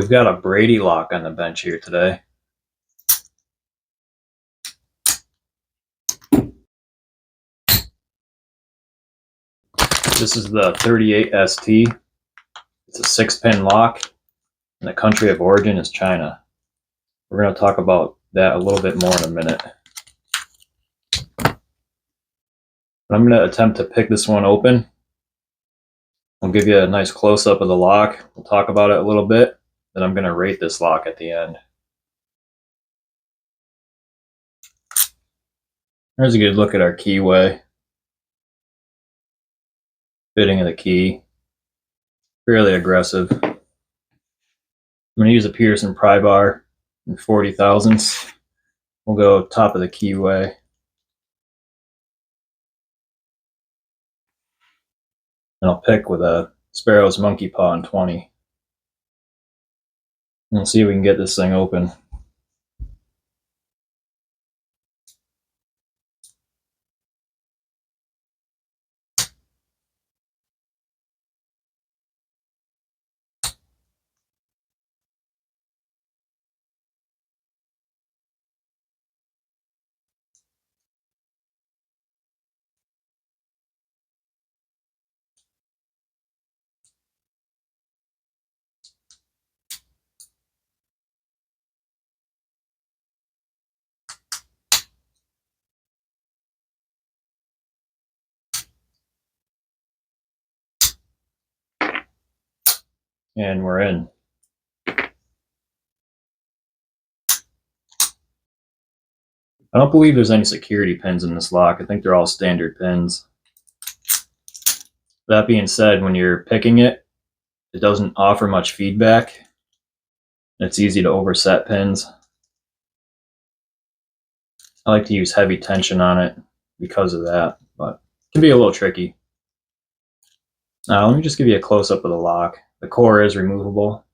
We've got a Brady lock on the bench here today. This is the 38ST. It's a 6-pin lock, and the country of origin is China. We're going to talk about that a little bit more in a minute. I'm going to attempt to pick this one open. I'll give you a nice close-up of the lock. We'll talk about it a little bit. Then I'm going to rate this lock at the end. There's a good look at our keyway. Fitting of the key. Fairly aggressive. I'm going to use a Peterson pry bar in 40 thousandths. We'll go top of the keyway. And I'll pick with a Sparrow's monkey paw in 20. And we'll see if we can get this thing open. And we're in. I don't believe there's any security pins in this lock. I think they're all standard pins. That being said, when you're picking it, it doesn't offer much feedback. It's easy to overset pins. I like to use heavy tension on it because of that, but it can be a little tricky. Now, let me just give you a close-up of the lock. The core is removable.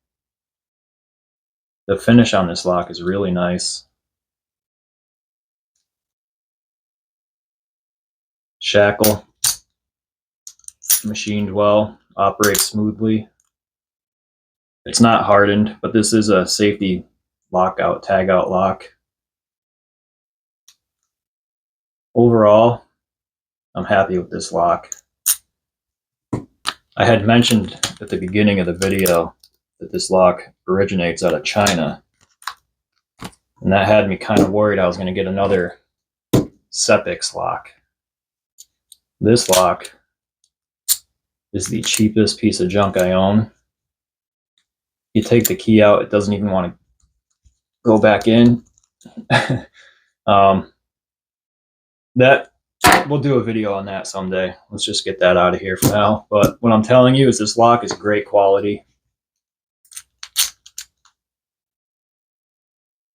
The finish on this lock is really nice. Shackle, machined well, operates smoothly. It's not hardened, but this is a safety lockout, tag-out lock. Overall, I'm happy with this lock. I had mentioned at the beginning of the video that this lock originates out of China, and that had me kind of worried I was going to get another Sepix lock. This lock is the cheapest piece of junk I own. You take the key out, it doesn't even want to go back in. That we'll do a video on that someday. Let's just get that out of here for now. But what I'm telling you is this lock is great quality.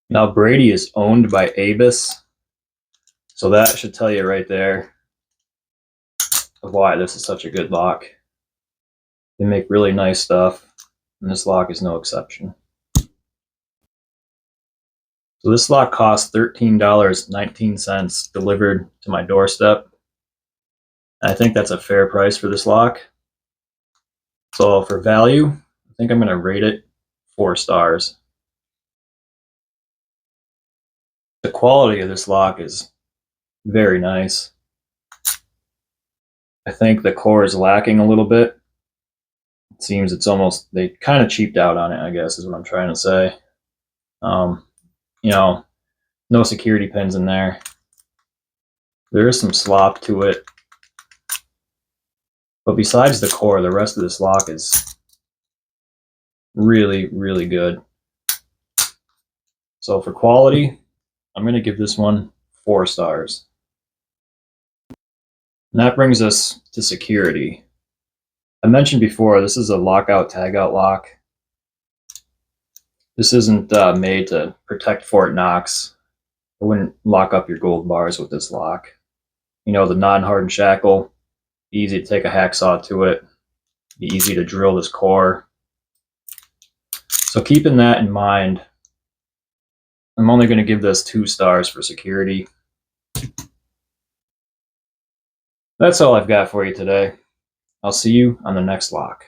Now Brady is owned by Abus, so that should tell you right there of why this is such a good lock. They make really nice stuff, and this lock is no exception. So this lock costs $13.19 delivered to my doorstep. I think that's a fair price for this lock. So for value, I think I'm going to rate it 4 stars. The quality of this lock is very nice. I think the core is lacking a little bit. It seems it's almost, they kind of cheaped out on it, I guess is what I'm trying to say. You know, no security pins in there. There is some slop to it. But besides the core, the rest of this lock is really, really good. So for quality, I'm going to give this one 4 stars. And that brings us to security. I mentioned before, this is a lockout, tagout lock. This isn't made to protect Fort Knox. I wouldn't lock up your gold bars with this lock. You know, the non-hardened shackle, easy to take a hacksaw to it, be easy to drill this core. So keeping that in mind, I'm only going to give this 2 stars for security. That's all I've got for you today. I'll see you on the next lock.